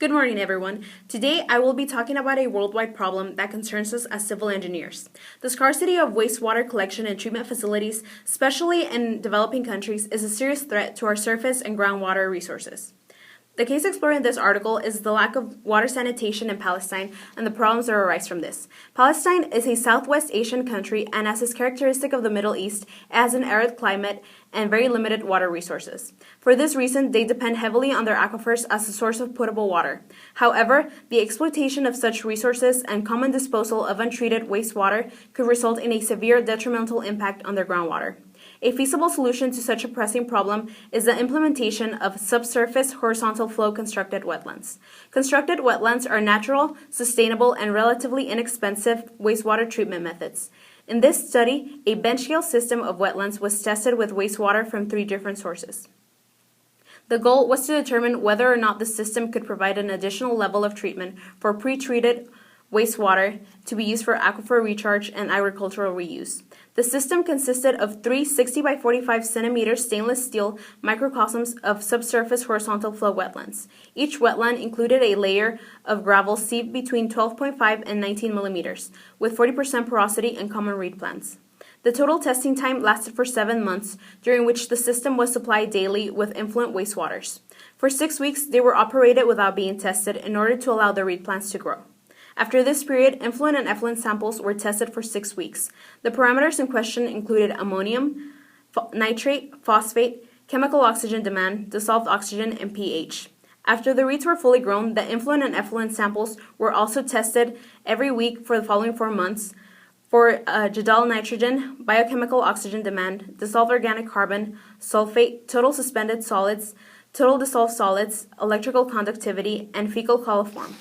Good morning, everyone. Today, I will be talking about a worldwide problem that concerns us as civil engineers. The scarcity of wastewater collection and treatment facilities, especially in developing countries, is a serious threat to our surface and groundwater resources. The case explored in this article is the lack of water sanitation in Palestine and the problems that arise from this. Palestine is a Southwest Asian country, and as is characteristic of the Middle East, it has an arid climate and very limited water resources. For this reason, they depend heavily on their aquifers as a source of potable water. However, the exploitation of such resources and common disposal of untreated wastewater could result in a severe detrimental impact on their groundwater. A feasible solution to such a pressing problem is the implementation of subsurface horizontal flow constructed wetlands. Constructed wetlands are natural, sustainable, and relatively inexpensive wastewater treatment methods. In this study, a bench-scale system of wetlands was tested with wastewater from 3 different sources. The goal was to determine whether or not the system could provide an additional level of treatment for pre-treated wastewater to be used for aquifer recharge and agricultural reuse. The system consisted of 3 60 by 45 centimeter stainless steel microcosms of subsurface horizontal flow wetlands. Each wetland included a layer of gravel seeped between 12.5 and 19 millimeters, with 40% porosity and common reed plants. The total testing time lasted for 7 months, during which the system was supplied daily with influent wastewaters. For 6 weeks, they were operated without being tested in order to allow the reed plants to grow. After this period, influent and effluent samples were tested for 6 weeks. The parameters in question included ammonium, nitrate, phosphate, chemical oxygen demand, dissolved oxygen, and pH. After the reeds were fully grown, the influent and effluent samples were also tested every week for the following 4 months for Jadal nitrogen, biochemical oxygen demand, dissolved organic carbon, sulfate, total suspended solids, total dissolved solids, electrical conductivity, and fecal coliform.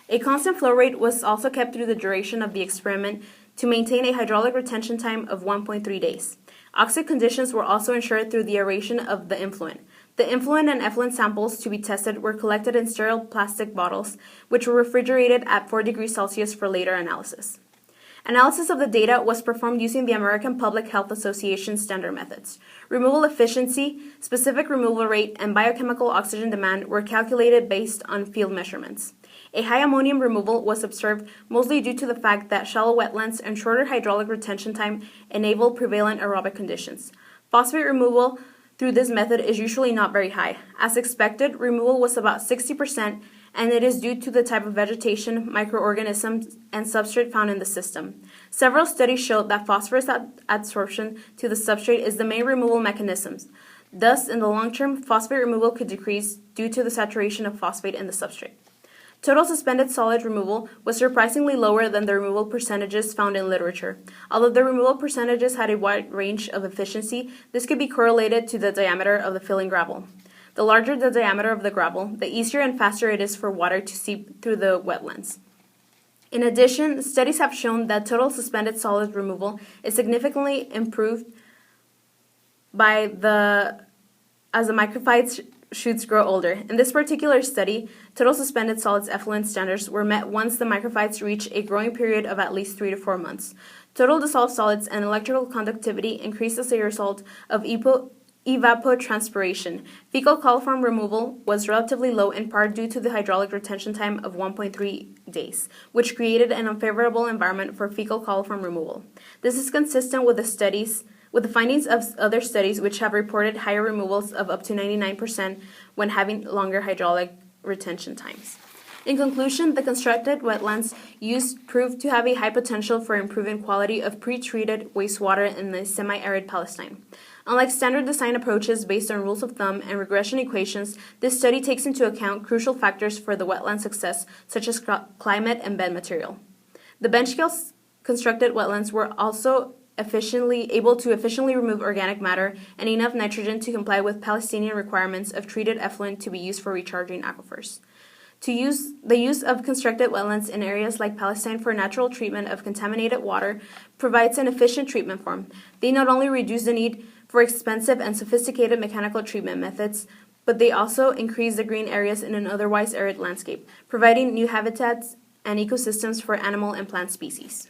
A constant flow rate was also kept through the duration of the experiment to maintain a hydraulic retention time of 1.3 days. Oxide conditions were also ensured through the aeration of the influent. The influent and effluent samples to be tested were collected in sterile plastic bottles, which were refrigerated at 4 degrees Celsius for later analysis. Analysis of the data was performed using the American Public Health Association standard methods. Removal efficiency, specific removal rate, and biochemical oxygen demand were calculated based on field measurements. A high ammonium removal was observed mostly due to the fact that shallow wetlands and shorter hydraulic retention time enable prevalent aerobic conditions. Phosphate removal through this method is usually not very high. As expected, removal was about 60%, and it is due to the type of vegetation, microorganisms, and substrate found in the system. Several studies showed that phosphorus adsorption to the substrate is the main removal mechanism. Thus, in the long term, phosphate removal could decrease due to the saturation of phosphate in the substrate. Total suspended solid removal was surprisingly lower than the removal percentages found in literature. Although the removal percentages had a wide range of efficiency, this could be correlated to the diameter of the filling gravel. The larger the diameter of the gravel, the easier and faster it is for water to seep through the wetlands. In addition, studies have shown that total suspended solid removal is significantly improved as the microphytes shoots grow older. In this particular study, total suspended solids effluent standards were met once the microphytes reach a growing period of at least 3 to 4 months. Total dissolved solids and electrical conductivity increased as a result of evapotranspiration. Fecal coliform removal was relatively low in part due to the hydraulic retention time of 1.3 days, which created an unfavorable environment for fecal coliform removal. This is consistent with the findings of other studies which have reported higher removals of up to 99% when having longer hydraulic retention times. In conclusion, the constructed wetlands used proved to have a high potential for improving quality of pre-treated wastewater in the semi-arid Palestine. Unlike standard design approaches based on rules of thumb and regression equations, this study takes into account crucial factors for the wetland success, such as climate and bed material. The bench-scale constructed wetlands were also able to efficiently remove organic matter and enough nitrogen to comply with Palestinian requirements of treated effluent to be used for recharging aquifers. The use of constructed wetlands in areas like Palestine for natural treatment of contaminated water provides an efficient treatment form. They not only reduce the need for expensive and sophisticated mechanical treatment methods, but they also increase the green areas in an otherwise arid landscape, providing new habitats and ecosystems for animal and plant species.